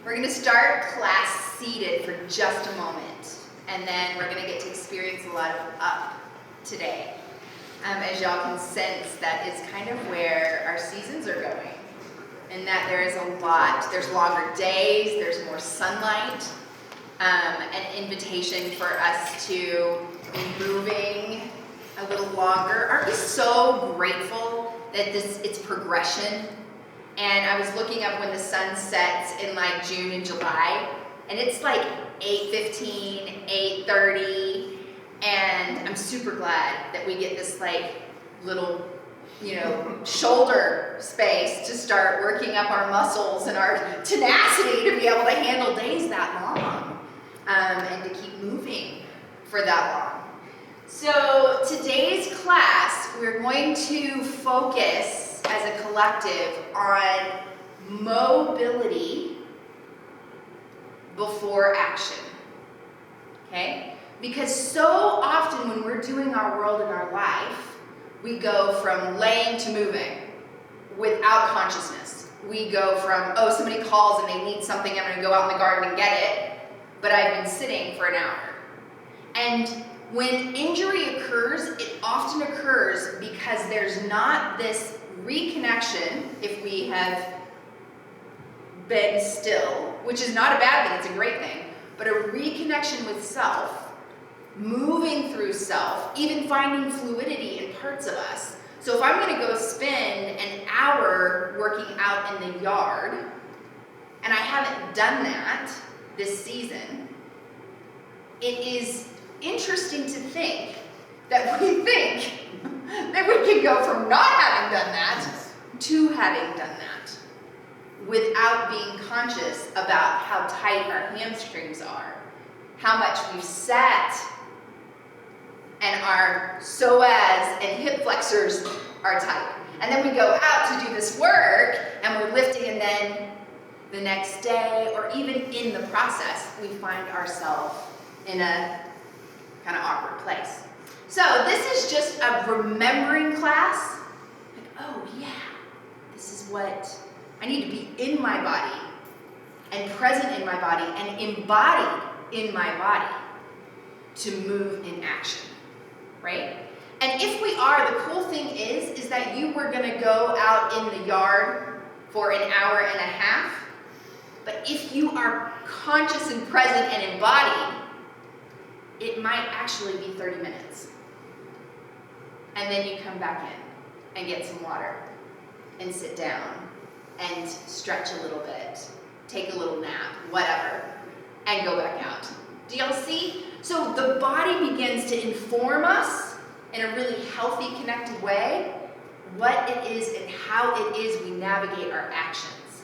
We're going to start class seated for just a moment, and then we're going to get to experience a lot of up today. As y'all can sense, that is kind of where our seasons are going, and that there is a lot. There's longer days, there's more sunlight, an invitation for us to be moving a little longer. Aren't we so grateful that it's progression? And I was looking up when the sun sets in like June and July, and it's like 8:15, 8:30, and I'm super glad that we get this like little, shoulder space to start working up our muscles and our tenacity to be able to handle days that long, and to keep moving for that long. So today's class, we're going to focus as a collective on mobility before action, okay? Because so often when we're doing our world and our life, we go from laying to moving without consciousness. We go from, somebody calls and they need something, I'm gonna go out in the garden and get it, but I've been sitting for an hour. And when injury occurs, it often occurs because there's not this reconnection, if we have been still, which is not a bad thing, it's a great thing, but a reconnection with self, moving through self, even finding fluidity in parts of us. So if I'm going to go spend an hour working out in the yard, and I haven't done that this season, it is interesting to think that we think that we can go from not having done that to having done that without being conscious about how tight our hamstrings are, how much we've sat, and our psoas and hip flexors are tight. And then we go out to do this work, and we're lifting, and then the next day, or even in the process, we find ourselves in a kind of awkward place. So this is just a remembering class. This is what I need to be in my body and present in my body and embodied in my body to move in action, right? And if we are, the cool thing is that you were gonna go out in the yard for an hour and a half, but if you are conscious and present and embodied, it might actually be 30 minutes. And then you come back in and get some water and sit down and stretch a little bit, take a little nap, whatever, and go back out. Do y'all see? So the body begins to inform us in a really healthy, connected way what it is and how it is we navigate our actions.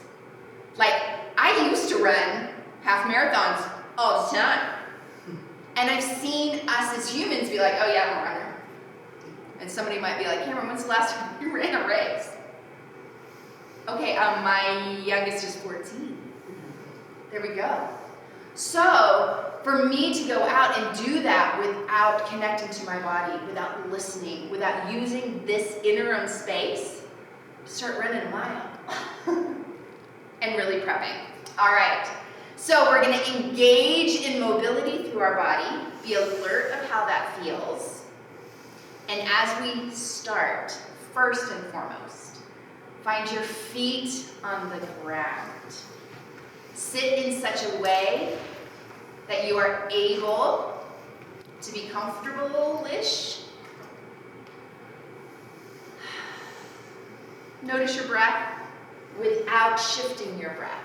Like, I used to run half marathons all the time. And I've seen us as humans be like, oh yeah, I'm a runner. And somebody might be like, Cameron, when's the last time you ran a race? Okay, my youngest is 14. There we go. So, for me to go out and do that without connecting to my body, without listening, without using this interim space, start running a mile. And really prepping. All right. So we're going to engage in mobility through our body, be alert of how that feels. And as we start, first and foremost, find your feet on the ground. Sit in such a way that you are able to be comfortable-ish. Notice your breath without shifting your breath.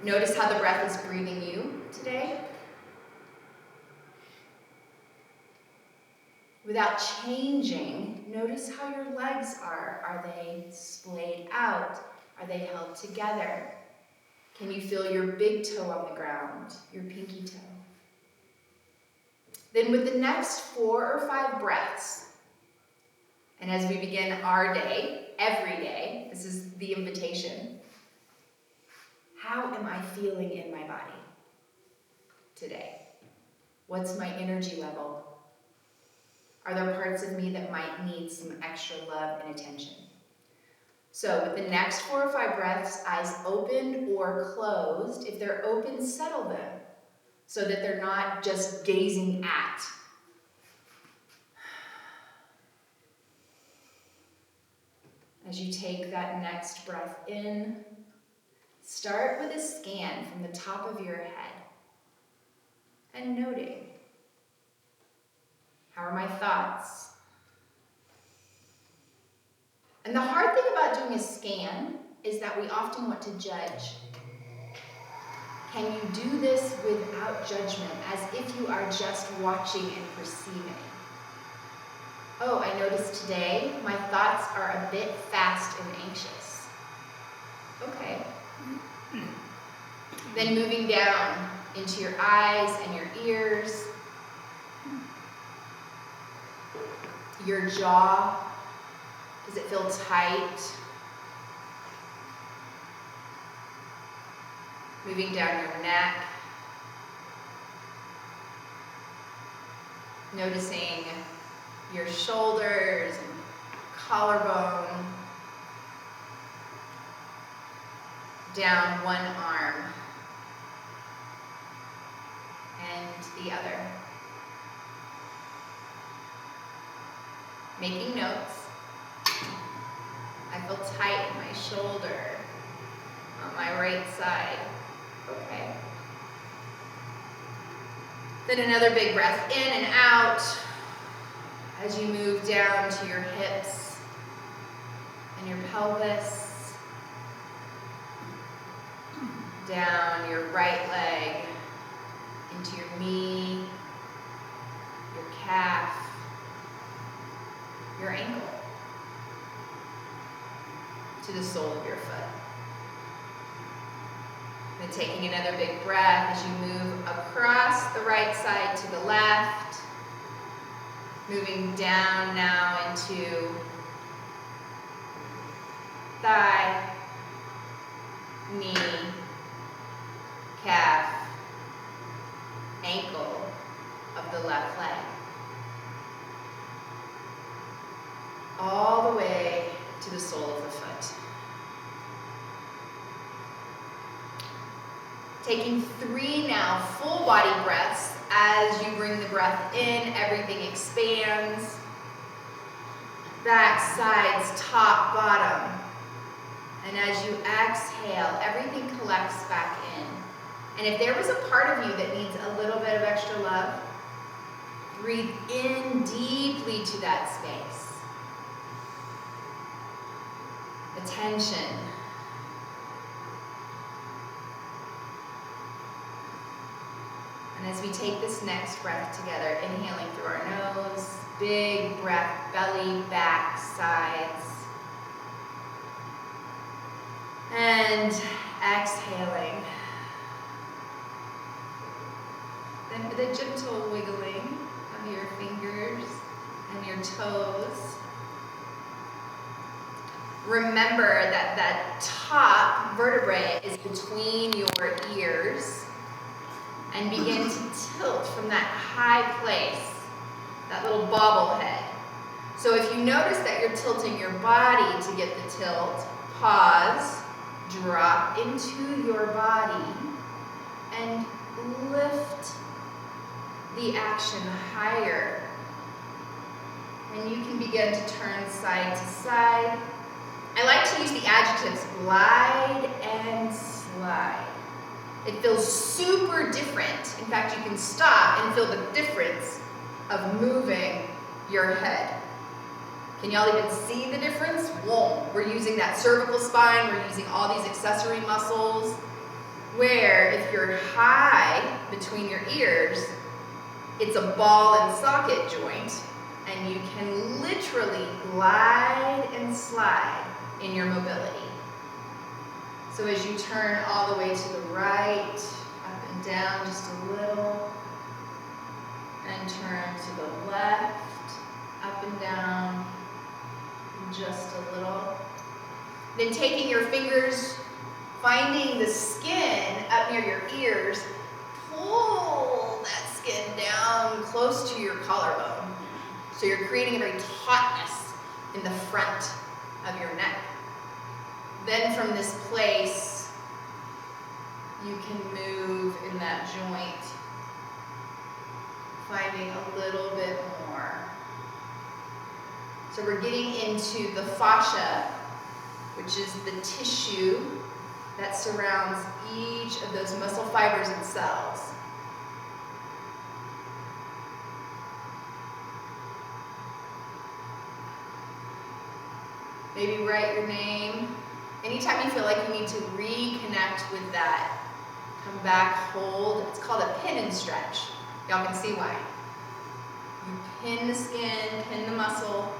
Notice how the breath is breathing you today. Without changing, notice how your legs are. Are they splayed out? Are they held together? Can you feel your big toe on the ground, your pinky toe? Then with the next 4 or 5 breaths, and as we begin our day, every day, this is the invitation, how am I feeling in my body today? What's my energy level? Are there parts of me that might need some extra love and attention? So with the next 4 or 5 breaths, eyes open or closed. If they're open, settle them so that they're not just gazing at. As you take that next breath in, start with a scan from the top of your head and noting, how are my thoughts? And the hard thing about doing a scan is that we often want to judge. Can you do this without judgment, as if you are just watching and perceiving? Oh, I noticed today my thoughts are a bit fast and anxious. Okay. Then moving down into your eyes and your ears, your jaw. Does it feel tight? Moving down your neck. Noticing your shoulders and collarbone. Down one arm and the other. Making notes. I feel tight in my shoulder on my right side. Okay. Then another big breath in and out as you move down to your hips and your pelvis, down your right leg into your knee, your calf, your ankle, to the sole of your foot. Then taking another big breath as you move across the right side to the left, moving down now into thigh, knee, calf, ankle of the left leg. All the way to the sole of the foot. Taking 3 now full body breaths. As you bring the breath in, everything expands. Back, sides, top, bottom. And as you exhale, everything collects back in. And if there was a part of you that needs a little bit of extra love, breathe in deeply to that space. Attention. And as we take this next breath together, inhaling through our nose, big breath, belly, back, sides. And exhaling. Then with a gentle wiggling of your fingers and your toes, remember that that top vertebrae is between your ears, and begin to tilt from that high place, that little bobblehead. So if you notice that you're tilting your body to get the tilt, pause, drop into your body, and lift the action higher. And you can begin to turn side to side. I like to use the adjectives glide and slide. It feels super different. In fact, you can stop and feel the difference of moving your head. Can y'all even see the difference? Whoa. We're using that cervical spine. We're using all these accessory muscles. Where if you're high between your ears, it's a ball and socket joint, and you can literally glide and slide in your mobility. So as you turn all the way to the right, up and down just a little, and turn to the left, up and down just a little. Then taking your fingers, finding the skin up near your ears, pull that skin down close to your collarbone. So you're creating a very tautness in the front of your neck. Then from this place, you can move in that joint, finding a little bit more. So we're getting into the fascia, which is the tissue that surrounds each of those muscle fibers and cells. Maybe write your name. Anytime you feel like you need to reconnect with that, come back, hold. It's called a pin and stretch. Y'all can see why. You pin the skin, pin the muscle,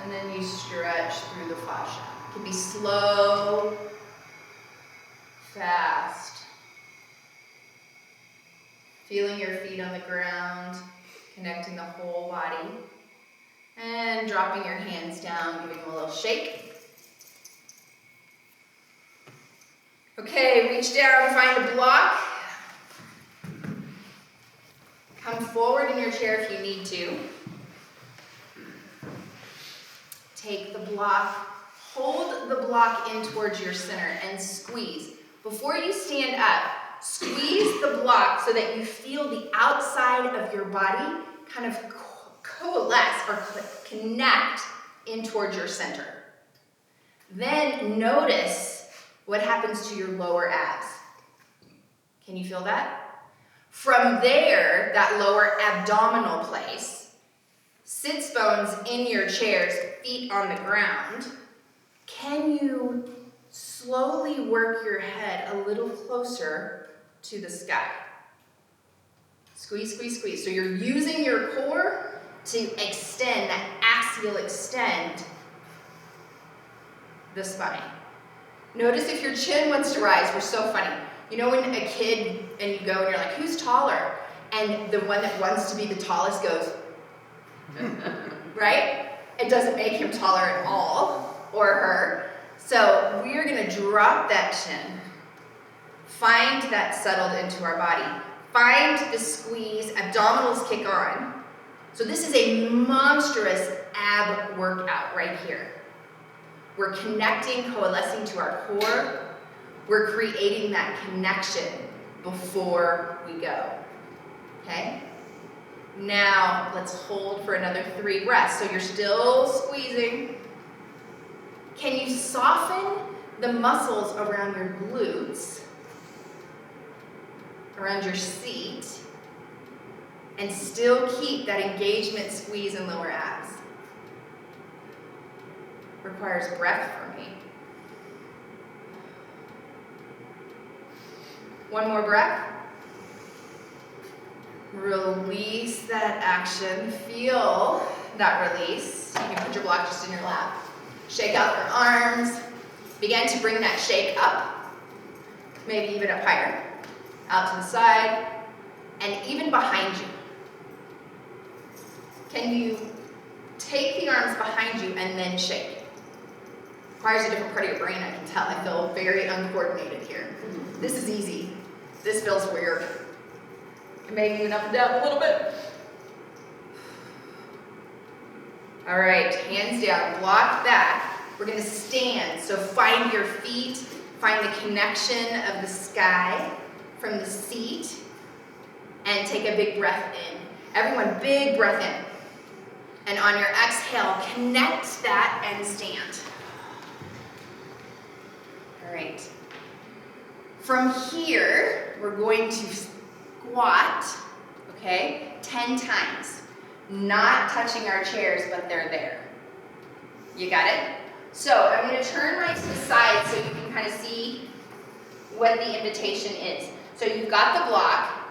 and then you stretch through the fascia. It can be slow, fast. Feeling your feet on the ground, connecting the whole body. And dropping your hands down, giving them a little shake. Okay, reach down, find a block. Come forward in your chair if you need to. Take the block, hold the block in towards your center and squeeze. Before you stand up, squeeze the block so that you feel the outside of your body kind of coalesce or connect in towards your center. Then notice what happens to your lower abs. Can you feel that? From there, that lower abdominal place, sits bones in your chairs, feet on the ground. Can you slowly work your head a little closer to the sky? Squeeze, squeeze, squeeze. So you're using your core to extend, that axial extend the spine. Notice if your chin wants to rise. We're so funny. You know when a kid and you go and you're like, who's taller? And the one that wants to be the tallest goes, right? It doesn't make him taller at all, or her. So we're gonna drop that chin. Find that settled into our body. Find the squeeze, abdominals kick on. So this is a monstrous ab workout right here. We're connecting, coalescing to our core. We're creating that connection before we go, okay? Now, let's hold for another 3 breaths. So you're still squeezing. Can you soften the muscles around your glutes, around your seat, and still keep that engagement, squeeze, and lower abs? Requires breath from me. One more breath. Release that action. Feel that release. You can put your block just in your lap. Shake out your arms. Begin to bring that shake up. Maybe even up higher. Out to the side. And even behind you. Can you take the arms behind you and then shake? Requires a different part of your brain, I can tell. I feel very uncoordinated here. This is easy. This feels weird. Maybe even up and down a little bit. All right, hands down, block that. We're gonna stand, so find your feet, find the connection of the sky from the seat, and take a big breath in. Everyone, big breath in. And on your exhale, connect that and stand. All right. From here, we're going to squat, okay, 10 times. Not touching our chairs, but they're there. You got it? So I'm going to turn mine to the side so you can kind of see what the invitation is. So you've got the block.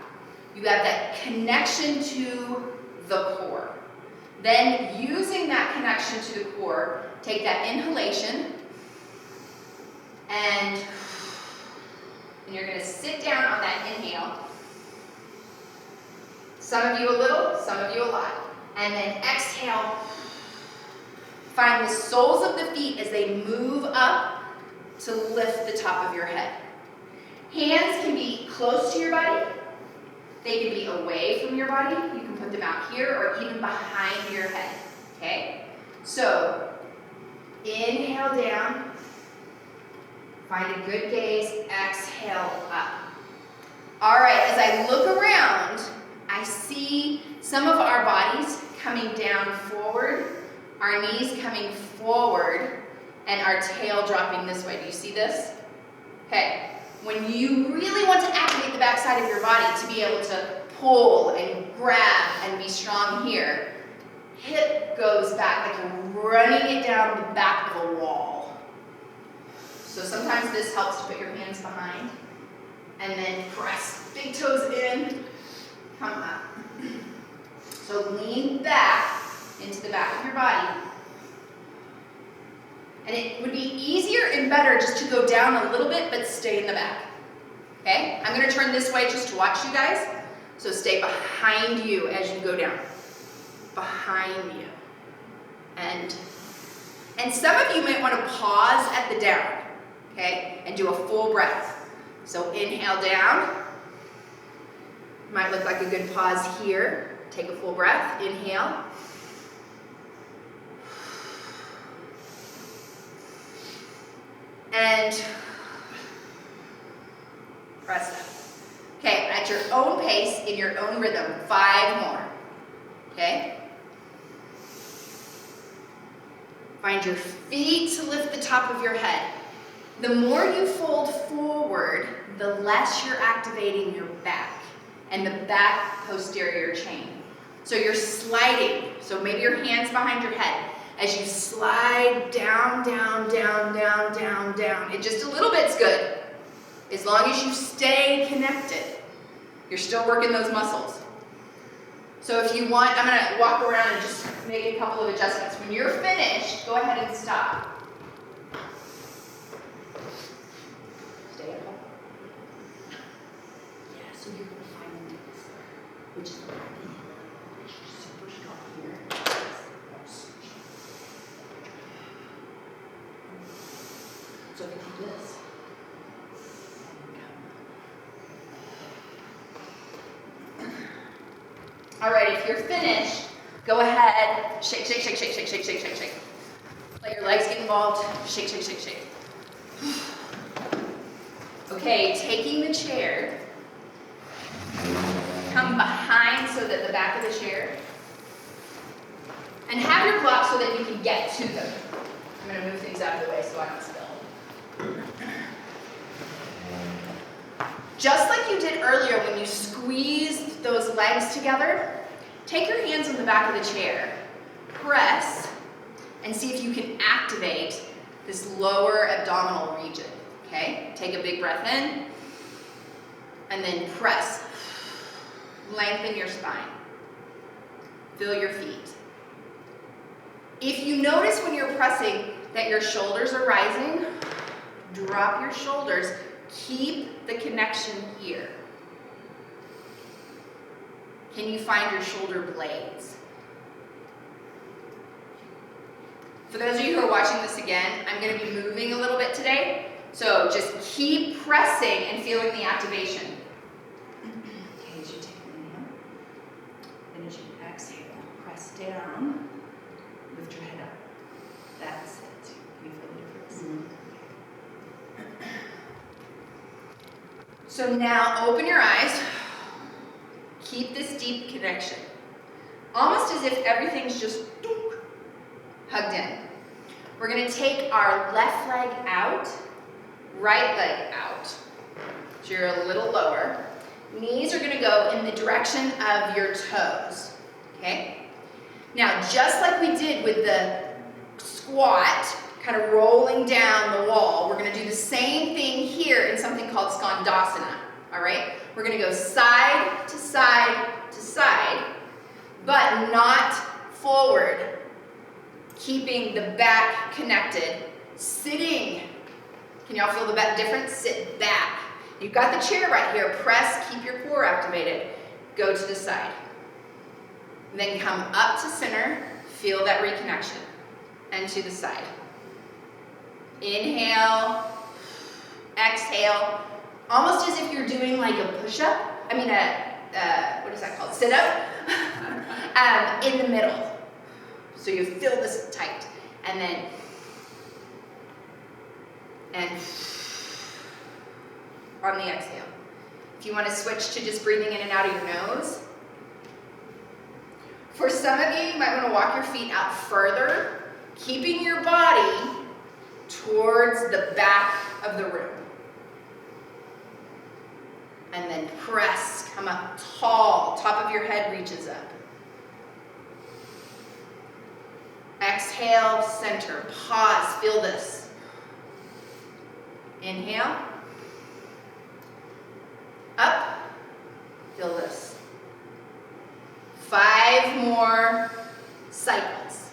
You have that connection to the core. Then using that connection to the core, take that inhalation and you're going to sit down on that inhale. Some of you a little, some of you a lot. And then exhale. Find the soles of the feet as they move up to lift the top of your head. Hands can be close to your body, They can be away from your body. You can put them out here or even behind your head, okay? So, inhale down. Find a good gaze. Exhale up. All right, as I look around, I see some of our bodies coming down forward, our knees coming forward, and our tail dropping this way. Do you see this? Okay, when you really want to activate the back side of your body to be able to pull and grab and be strong here, hip goes back like you're running it down the back of a wall. So sometimes this helps to put your hands behind and then press big toes in, come up. So lean back into the back of your body. And it would be easier and better just to go down a little bit, but stay in the back. Okay? I'm gonna turn this way just to watch you guys. So stay behind you as you go down. Behind you. And some of you might want to pause at the down, okay? And do a full breath. So inhale down. Might look like a good pause here. Take a full breath, inhale. And press up. Okay, at your own pace, in your own rhythm, 5 more, okay? Find your feet to lift the top of your head. The more you fold forward, the less you're activating your back and the back posterior chain. So you're sliding, so maybe your hands behind your head. As you slide down, down, down, down, down, down. And just a little bit's good. As long as you stay connected, you're still working those muscles. So if you want, I'm gonna walk around and just make a couple of adjustments. When you're finished, go ahead and stop. Stay at home. Yeah, so you're gonna find this, which is the super strong here. So if you do this. All right, if you're finished, go ahead, shake, shake, shake, shake, shake, shake, shake, shake, shake. Let your legs get involved, shake, shake, shake, shake. Okay, taking the chair, come behind so that the back of the chair, and have your blocks so that you can get to them. I'm gonna move things out of the way so I don't spill. Just like you did earlier when you squeezed those legs together, take your hands on the back of the chair, press, and see if you can activate this lower abdominal region, okay? Take a big breath in, and then press. Lengthen your spine. Feel your feet. If you notice when you're pressing that your shoulders are rising, drop your shoulders. Keep the connection here. Can you find your shoulder blades? For those of you who are watching this again, I'm going to be moving a little bit today. So just keep pressing and feeling the activation. Okay, as you take an inhale, then as you exhale, press down, lift your head up. That's it. Can you feel the difference? Mm-hmm. So now open your eyes. Keep this deep connection. Almost as if everything's just hugged in. We're going to take our left leg out, right leg out. So you're a little lower. Knees are going to go in the direction of your toes. Okay? Now, just like we did with the squat, kind of rolling down the wall, we're going to do the same thing here in something called Skandasana. All right? We're going to go side to side to side, but not forward. Keeping the back connected. Sitting. Can y'all feel the back difference? Sit back. You've got the chair right here. Press, keep your core activated. Go to the side. Then come up to center. Feel that reconnection. And to the side. Inhale. Exhale. Almost as if you're doing like a push-up. what is that called? Sit up. In the middle. So you feel this tight. And then, and on the exhale. If you want to switch to just breathing in and out of your nose. For some of you, you might want to walk your feet out further, keeping your body towards the back of the room. And then press, come up tall, top of your head reaches up. Exhale, center, pause, feel this. Inhale. Up, feel this. 5 more cycles.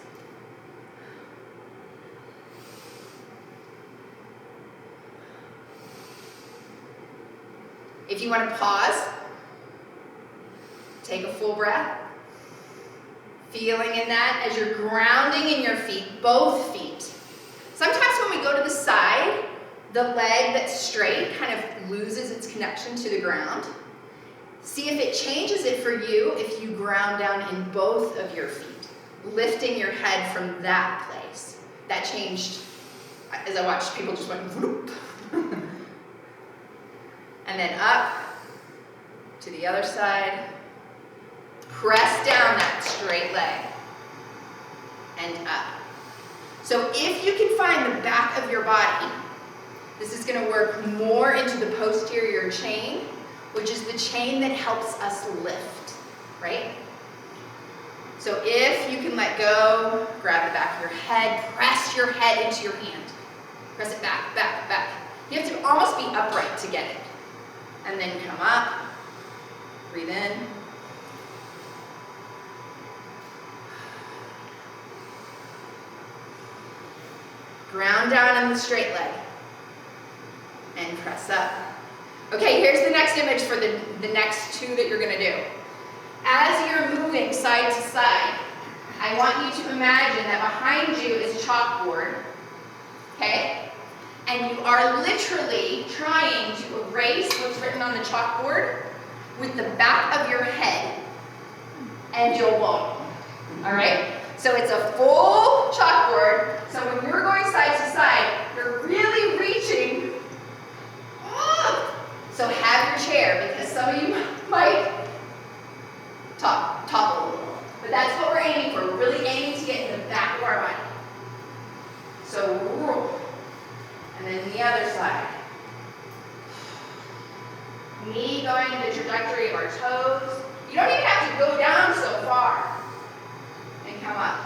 If you want to pause, take a full breath. Feeling in that as you're grounding in your feet, both feet. Sometimes when we go to the side, the leg that's straight kind of loses its connection to the ground. See if it changes it for you if you ground down in both of your feet, lifting your head from that place. That changed as I watched people just went whoop. And then up to the other side. Press down that straight leg and up. So if you can find the back of your body, this is going to work more into the posterior chain, which is the chain that helps us lift, right? So if you can let go, grab the back of your head, press your head into your hand. Press it back, back, back. You have to almost be upright to get it. And then come up, breathe in. Ground down in the straight leg. And press up. Okay, here's the next image for the next 2 that you're going to do. As you're moving side to side, I want you to imagine that behind you is chalkboard. Okay? And you are literally trying to erase what's written on the chalkboard with the back of your head and your bottom. Alright? So it's a full chalkboard. So when you're going side to side, you're really reaching. So have your chair, because some of you might topple a little. But that's what we're aiming for. We're really aiming to get in the back of our body. So roll. And then the other side. Knee going in the trajectory of our toes. You don't even have to go down so far. And come up.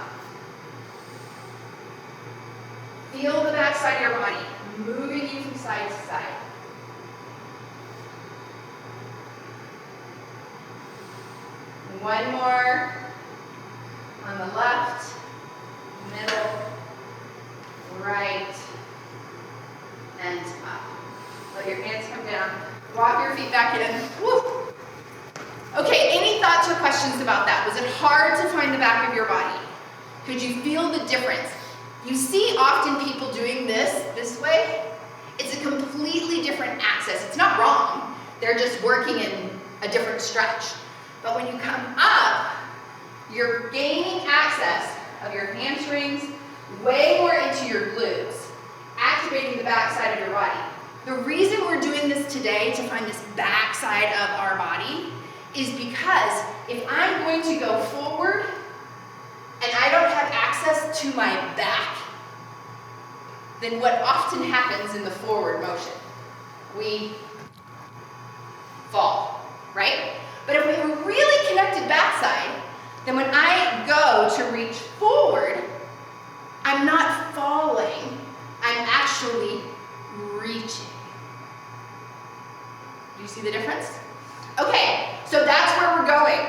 Feel the back side of your body moving you from side to side. One more on the left, middle, right, and up. Let your hands come down. Walk your feet back in. Woo. Okay, any thoughts or questions about that? Was it hard to find the back of your body? Could you feel the difference? You see often people doing this way. It's a completely different axis. It's not wrong. They're just working in a different stretch. But when you come up, you're gaining access of your hamstrings way more into your glutes, activating the back side of your body. The reason we're doing this today to find this back side of our body is because if I'm going to go forward and I don't have access to my back, then what often happens in the forward motion? We fall, right? But if we have a really connected backside, then when I go to reach forward, I'm not falling, I'm actually reaching. Do you see the difference? Okay, so that's where we're going.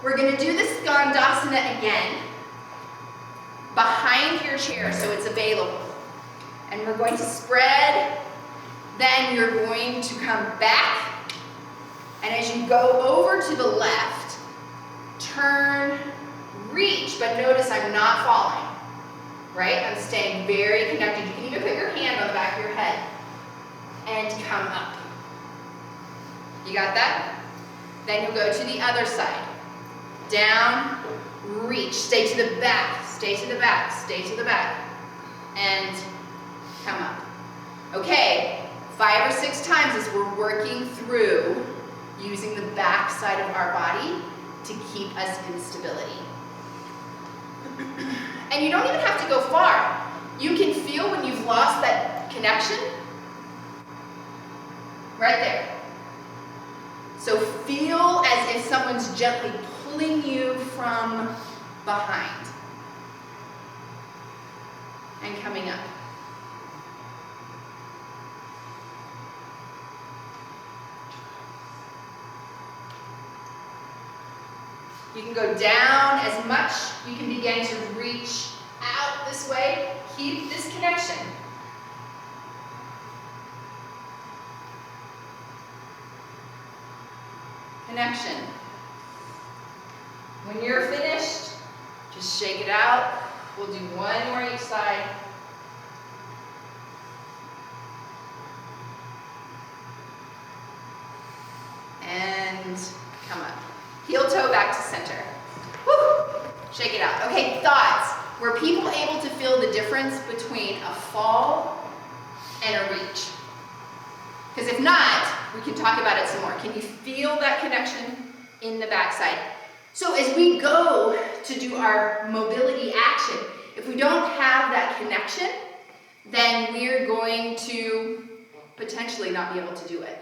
We're going to do the Skandasana again, behind your chair so it's available. And we're going to spread, then you're going to come back. And as you go over to the left, turn, reach, but notice I'm not falling, right? I'm staying very connected. You can even put your hand on the back of your head and come up. You got that? Then you'll go to the other side. Down, reach, stay to the back, stay to the back, stay to the back, and come up. Okay, 5 or 6 times as we're working through using the back side of our body to keep us in stability. And you don't even have to go far. You can feel when you've lost that connection right there. So feel as if someone's gently pulling you from behind and coming up. You can go down as much. You can begin to reach out this way. Keep this connection. Connection. When you're finished, just shake it out. We'll do one more each side. And come up. Heel toe back to center. Woo! Shake it out. Okay, thoughts. Were people able to feel the difference between a fall and a reach? Because if not, we can talk about it some more. Can you feel that connection in the backside? So as we go to do our mobility action, if we don't have that connection, then we're going to potentially not be able to do it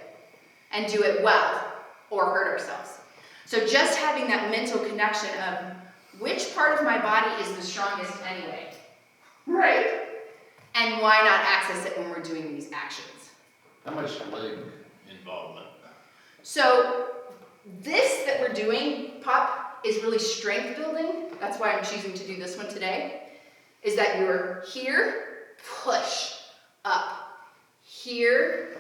and do it well or hurt ourselves. So just having that mental connection of which part of my body is the strongest anyway, right? And why not access it when we're doing these actions? How much leg involvement? So this that we're doing, Pop, is really strength building. That's why I'm choosing to do this one today, is that you're here, push, up. Here,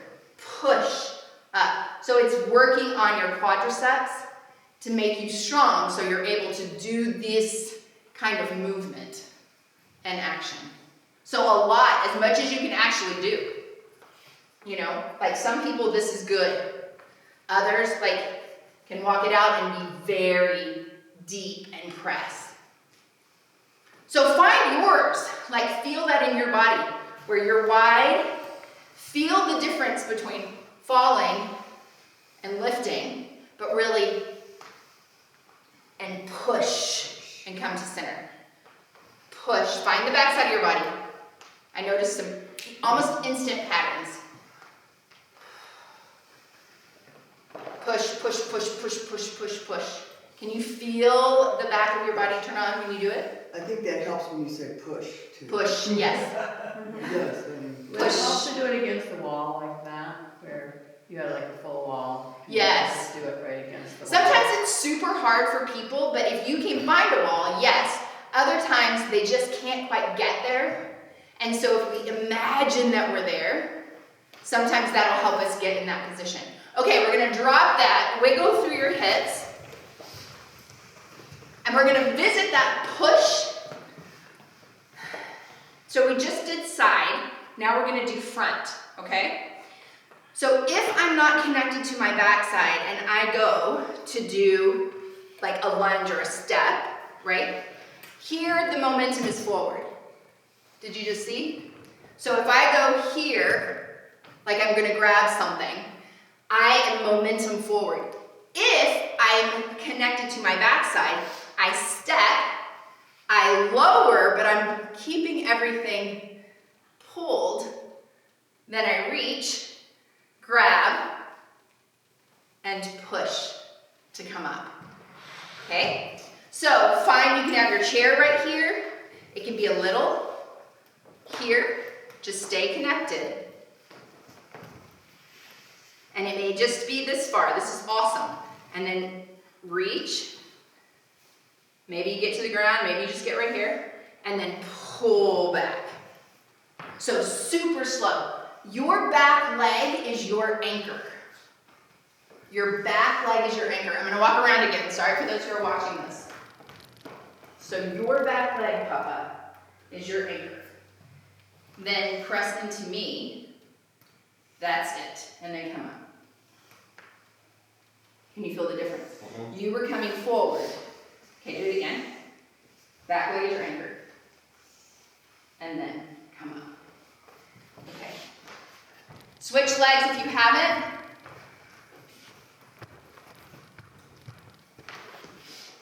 push, up. So it's working on your quadriceps to make you strong so you're able to do this kind of movement and action. So a lot, as much as you can actually do. You know, like some people this is good. Others can walk it out and be very deep and press. So find yours, feel that in your body, where you're wide. Feel the difference between falling and lifting, but really, and push and come to center. Push, find the back side of your body. I noticed some almost instant patterns. Push, push, push, push, push, push, push. Can you feel the back of your body turn on when you do it? I think that helps when you say push, too. Push, yes. Yes. But Push. also do it against the wall like that, where you have a full wall. Yes. Just do it right against the wall. Sometimes it's super hard for people, but if you can find a wall, yes. Other times they just can't quite get there. And so if we imagine that we're there, sometimes that'll help us get in that position. Okay, we're gonna drop that, wiggle through your hips, and we're gonna visit that push. So we just did side, now we're gonna do front, okay? So if I'm not connected to my backside and I go to do a lunge or a step, right? Here the momentum is forward. Did you just see? So if I go here, I'm gonna grab something, I am momentum forward. If I'm connected to my backside, I step, I lower, but I'm keeping everything pulled, then I reach, grab, and push to come up, okay? So fine, you can have your chair right here. It can be a little here, just stay connected. And it may just be this far, this is awesome. And then reach, maybe you get to the ground, maybe you just get right here, and then pull back. So super slow. Your back leg is your anchor. Your back leg is your anchor. I'm gonna walk around again, sorry for those who are watching this. So your back leg, Papa, is your anchor. Then press into me, that's it, and then come up. Can you feel the difference? Mhm. You were coming forward. Okay, do it again. Back leg is your anchor. And then come up. Okay. Switch legs if you haven't.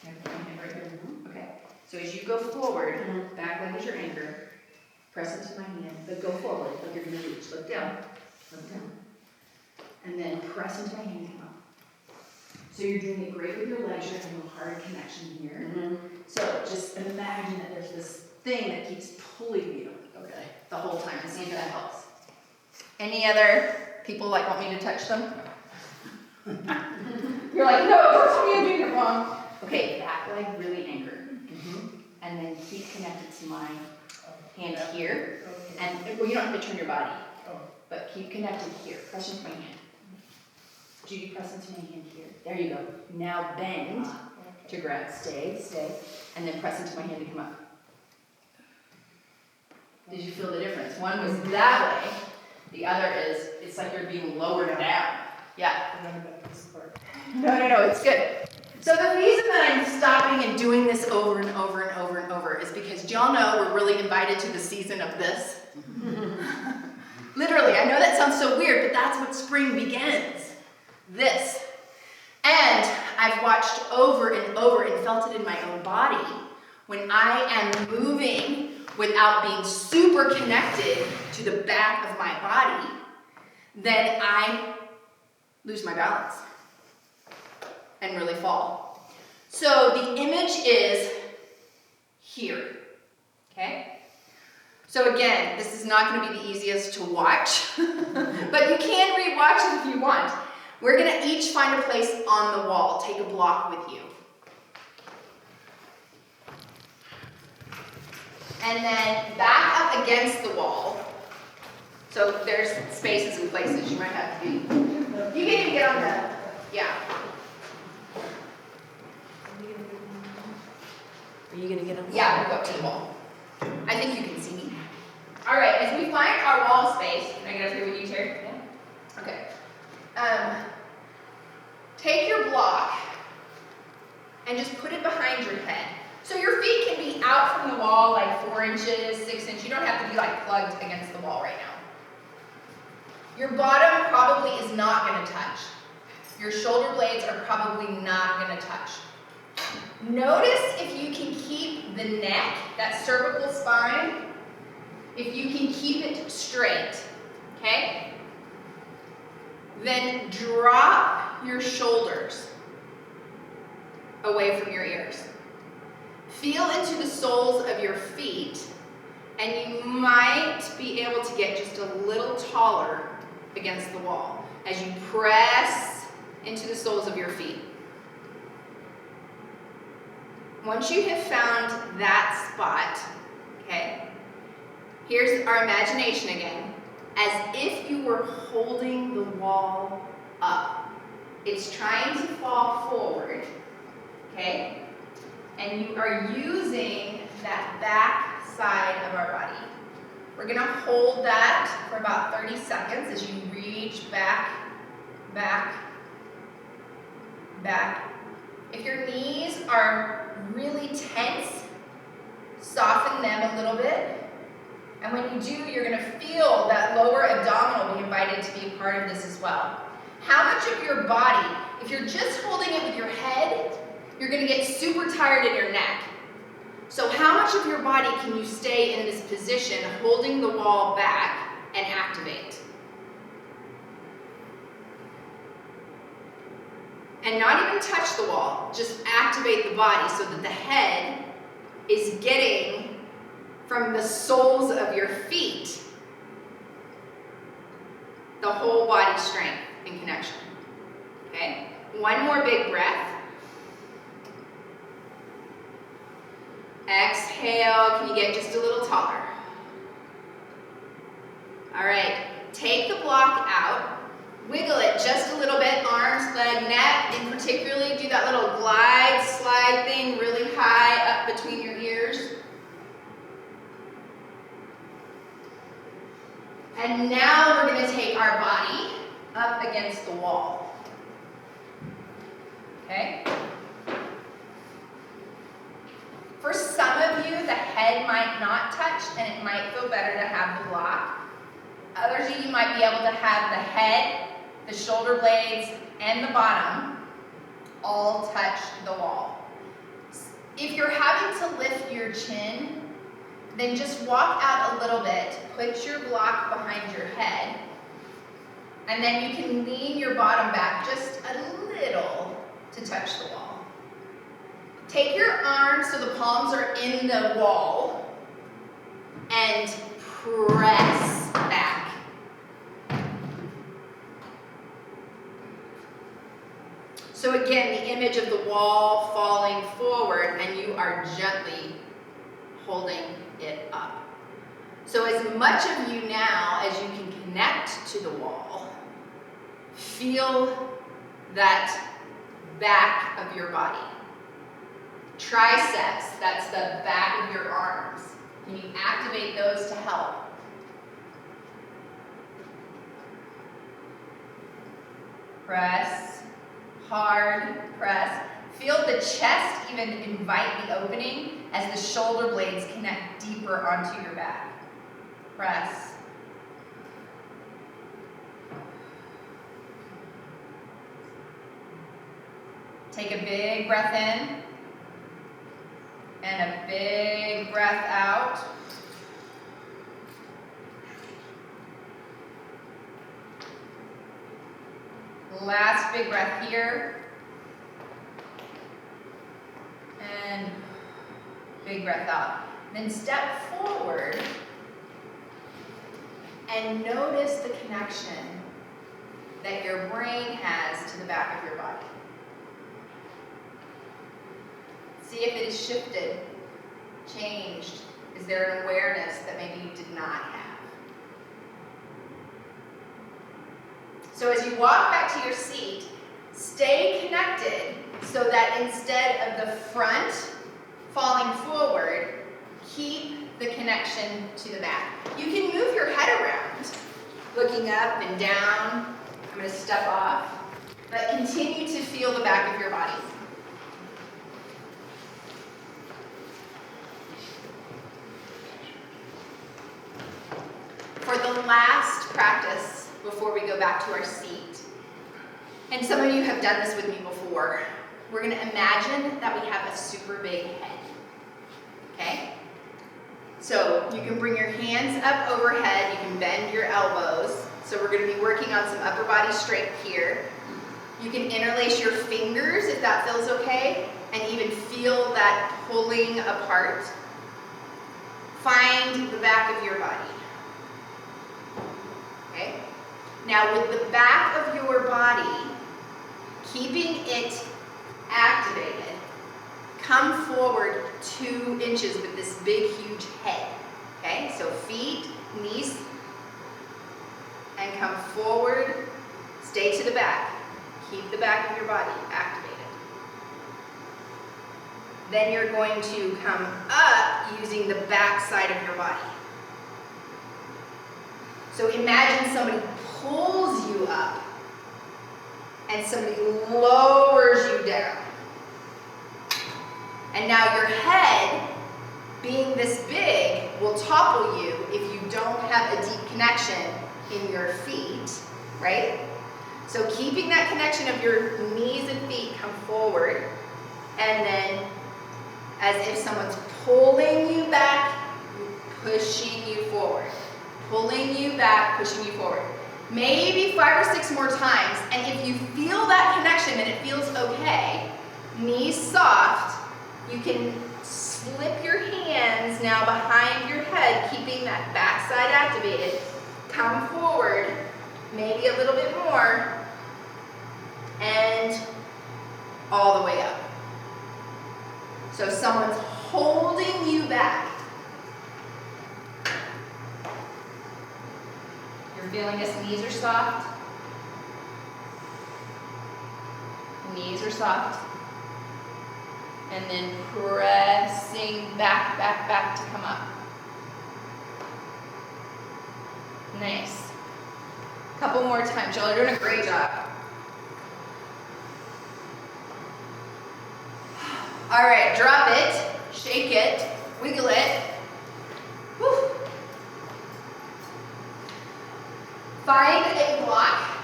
Can I put my hand right here? Okay. So as you go forward, back leg is your anchor. Press into my hand, but go forward, like you're gonna reach. Look down. Look down. And then press into my hand and come up. So you're doing it great with your legs, you're having a hard connection here. So just imagine that there's this thing that keeps pulling you, okay, the whole time, and see if that helps. Any other people like want me to touch them? You're like, no, don't tell me I'm doing it wrong. Okay, back leg really anchored. And then keep connected to my hand here. And, well, you don't have to turn your body, but keep connected here. Press into my hand. Judy, press into my hand here. There you go. Now bend to grab. Stay, and then press into my hand to come up. Did you feel the difference? One was that way. The other is, it's like you're being lowered down. Yeah. No, it's good. So the reason that I'm stopping and doing this over and over and over and over is because, do y'all know we're really invited to the season of this? Literally, I know that sounds so weird, but that's what spring begins. This. And I've watched over and over and felt it in my own body when I am moving without being super connected to the back of my body, then I lose my balance and really fall. So the image is here, okay? So again, this is not going to be the easiest to watch, but you can re-watch it if you want. We're going to each find a place on the wall. Take a block with you. And then back up against the wall. So there's spaces and places you might have to be. You can even get on the, yeah. Are you gonna get on? Yeah, we'll go up to the wall. I think you can see me. All right, as we find our wall space, can I get up here with you, Terry? Yeah. Okay. Take your block and just put it behind your head. So your feet can be out from the wall like 4 inches, 6 inches. You don't have to be like plugged against the wall right now. Your bottom probably is not going to touch. Your shoulder blades are probably not going to touch. Notice if you can keep the neck, that cervical spine, if you can keep it straight, okay? Then drop your shoulders away from your ears. Feel into the soles of your feet, and you might be able to get just a little taller against the wall as you press into the soles of your feet. Once you have found that spot, okay, here's our imagination again, as if you were holding the wall up. It's trying to fall forward, okay? And you are using that back side of our body. We're gonna hold that for about 30 seconds as you reach back, back, back. If your knees are really tense, soften them a little bit. And when you do, you're gonna feel that lower abdominal be invited to be a part of this as well. How much of your body, if you're just holding it with your head, you're gonna get super tired in your neck. So how much of your body can you stay in this position, holding the wall back and activate? And not even touch the wall, just activate the body so that the head is getting from the soles of your feet the whole body strength and connection. Okay? One more big breath. Exhale, can you get just a little taller? All right, take the block out, wiggle it just a little bit, arms, leg, neck, and particularly do that little glide, slide thing really high up between your ears. And now we're going to take our body up against the wall. might not touch and it might feel better to have the block. Others of you might be able to have the head, the shoulder blades, and the bottom all touch the wall. If you're having to lift your chin, then just walk out a little bit, put your block behind your head, and then you can lean your bottom back just a little to touch the wall. Take your arms so the palms are in the wall and press back. So again, the image of the wall falling forward and you are gently holding it up. So as much of you now as you can connect to the wall, feel that back of your body. Triceps, that's the back of your arms. Can you activate those to help? Press, hard press. Feel the chest even invite the opening as the shoulder blades connect deeper onto your back. Press. Take a big breath in and a big breath out. Last big breath here. And big breath out. Then step forward and notice the connection that your brain has to the back of your body. See if it is shifted, changed. Is there an awareness that maybe you did not have? So as you walk back to your seat, stay connected so that instead of the front falling forward, keep the connection to the back. You can move your head around, looking up and down. I'm going to step off, but continue to feel the back of your body. For the last practice before we go back to our seat, and some of you have done this with me before, we're going to imagine that we have a super big head, okay? So you can bring your hands up overhead, you can bend your elbows. So we're going to be working on some upper body strength here. You can interlace your fingers if that feels okay, and even feel that pulling apart. Find the back of your body. Okay? Now with the back of your body, keeping it activated, come forward 2 inches with this big, huge head. Okay? So feet, knees, and come forward, stay to the back. Keep the back of your body activated. Then you're going to come up using the back side of your body. So imagine somebody pulls you up and somebody lowers you down. And now your head, being this big, will topple you if you don't have a deep connection in your feet, right? So keeping that connection of your knees and feet, come forward, and then as if someone's pulling you back, pushing you forward. Pulling you back, pushing you forward. Maybe 5 or 6 more times, and if you feel that connection and it feels okay, knees soft, you can slip your hands now behind your head, keeping that back side activated. Come forward, maybe a little bit more, and all the way up. So someone's holding you back. You're feeling this, knees are soft. Knees are soft. And then pressing back, back, back to come up. Nice. Couple more times. Y'all are doing a great job. All right, drop it, shake it, wiggle it, Find a block.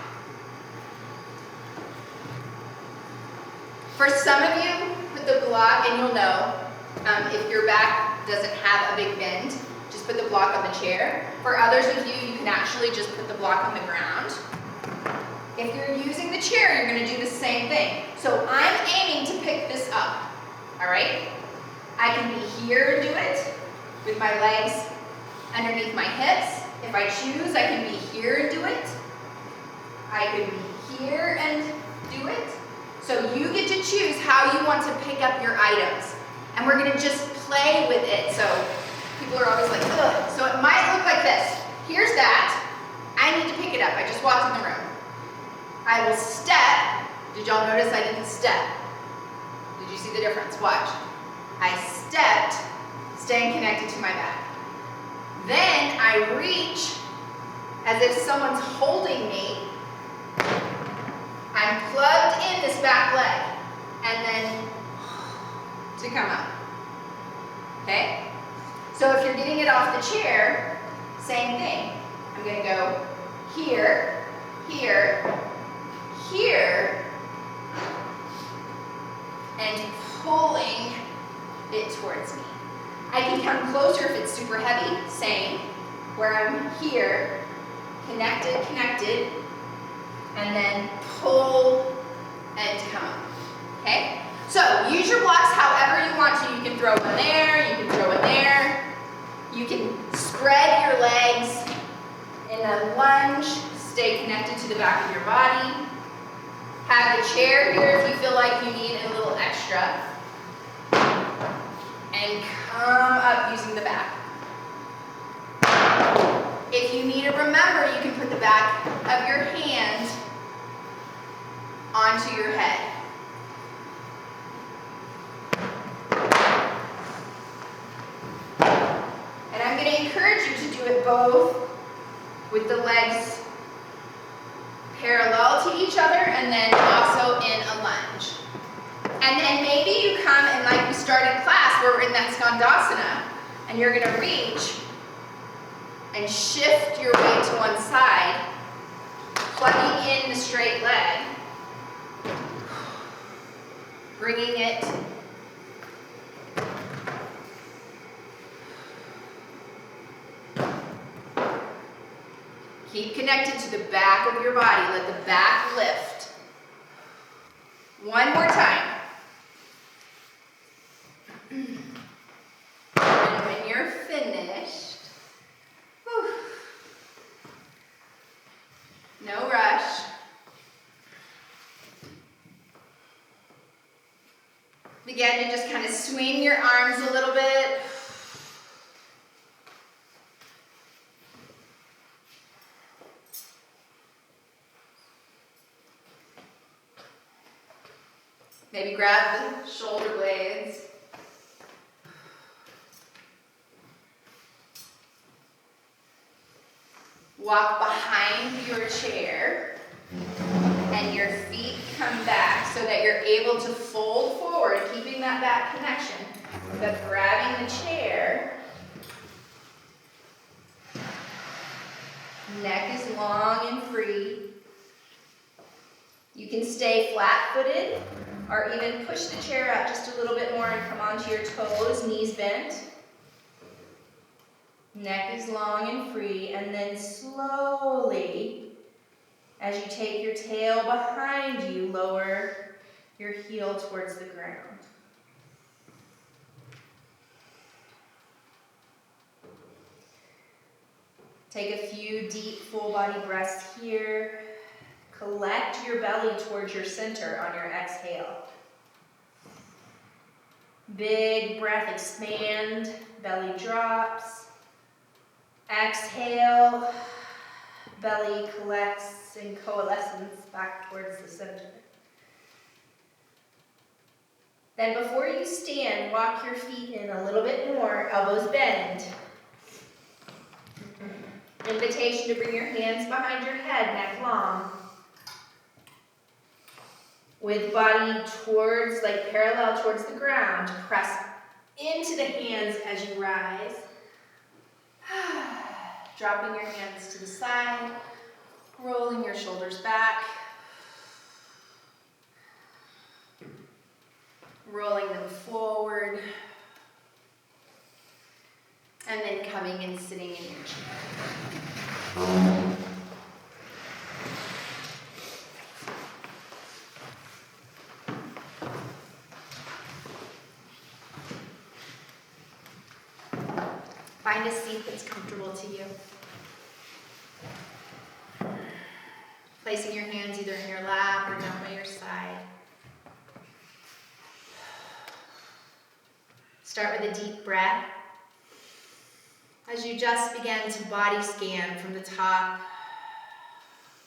For some of you, put the block, and you'll know, if your back doesn't have a big bend, just put the block on the chair. For others of you, you can actually just put the block on the ground. If you're using the chair, you're gonna do the same thing. So I'm aiming to pick this up, all right? I can be here and do it with my legs underneath my hips. If I choose, I can be here and do it. I could be here and do it. So you get to choose how you want to pick up your items. And we're gonna just play with it. So people are always like, ugh. So it might look like this. Here's that. I need to pick it up. I just walked in the room. I will step. Did y'all notice I didn't step? Did you see the difference? Watch. I stepped, staying connected to my back. Then I reach as if someone's holding me. I'm plugged in this back leg, and then to come up. Okay? So if you're getting it off the chair, same thing. I'm gonna go here, here, here, and pulling it towards me. I can come closer if it's super heavy, same, where I'm here, connected, connected, and then pull and come up, okay? So use your blocks however you want to. You can throw one there, you can throw one there. You can spread your legs in a lunge, stay connected to the back of your body. Have a chair here if you feel like you need a little extra. And come up using the back. If you need to remember, you can put the back of your hand onto your head. And I'm going to encourage you to do it both with the legs parallel to each other and then also in a lunge. And then maybe you come and like we started class where we're in that Skandasana and you're going to reach and shift your weight to one side, plugging in the straight leg, bringing it keep connected to the back of your body. Let the back lift. One more time. And when you're finished, whew, no rush. Begin to just kind of swing your arms a little bit. Maybe grab the shoulder blades. Walk behind your chair and your feet come back so that you're able to fold forward, keeping that back connection, but grabbing the chair. Neck is long and free. You can stay flat-footed or even push the chair out just a little bit more and come onto your toes, knees bent. Neck is long and free, and then slowly, as you take your tail behind you, lower your heel towards the ground. Take a few deep full body breaths here. Collect your belly towards your center on your exhale. Big breath, expand, belly drops. Exhale, belly collects in coalescence back towards the center. Then before you stand, walk your feet in a little bit more, elbows bend. Invitation to bring your hands behind your head, neck long. With body towards, like parallel towards the ground, press into the hands as you rise. Dropping your hands to the side. Rolling your shoulders back. Rolling them forward. And then coming and sitting in your chair. Find a seat that's comfortable to you. Placing your hands either in your lap or down by your side. Start with a deep breath. As you just begin to body scan from the top,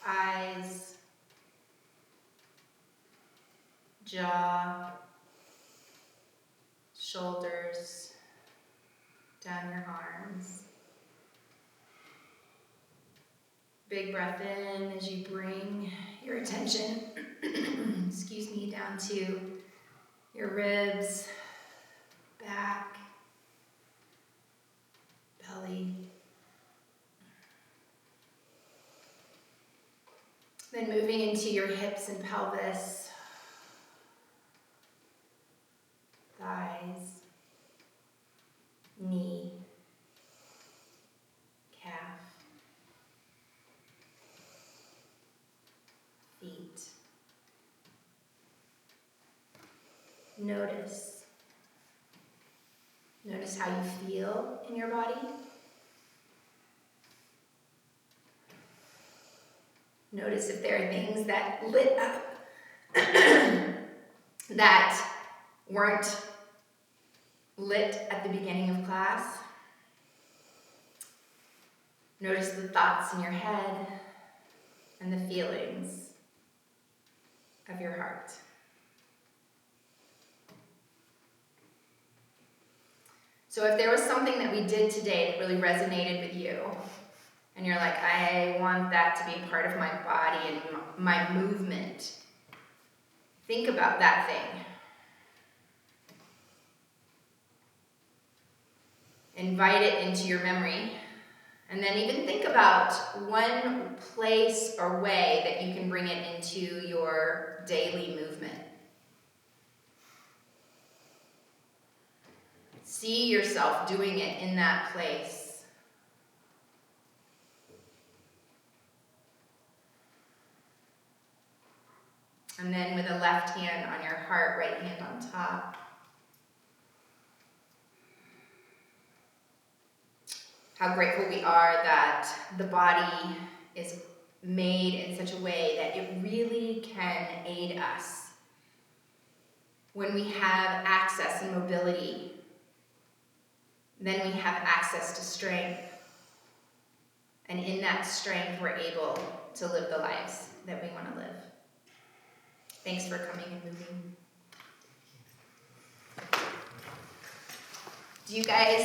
eyes, jaw, shoulders, down your arms. Big breath in as you bring your attention, excuse me, down to your ribs, back, belly. Then moving into your hips and pelvis, thighs, knee, calf, feet. Notice how you feel in your body. Notice if there are things that lit up that weren't lit at the beginning of class. Notice the thoughts in your head and the feelings of your heart. So if there was something that we did today that really resonated with you, and you're like, I want that to be part of my body and my movement, think about that thing. Invite it into your memory, and then even think about one place or way that you can bring it into your daily movement. See yourself doing it in that place. And then with a left hand on your heart, right hand on top. How grateful we are that the body is made in such a way that it really can aid us when we have access and mobility. Then we have access to strength. And in that strength, we're able to live the lives that we want to live. Thanks for coming and moving. Do you guys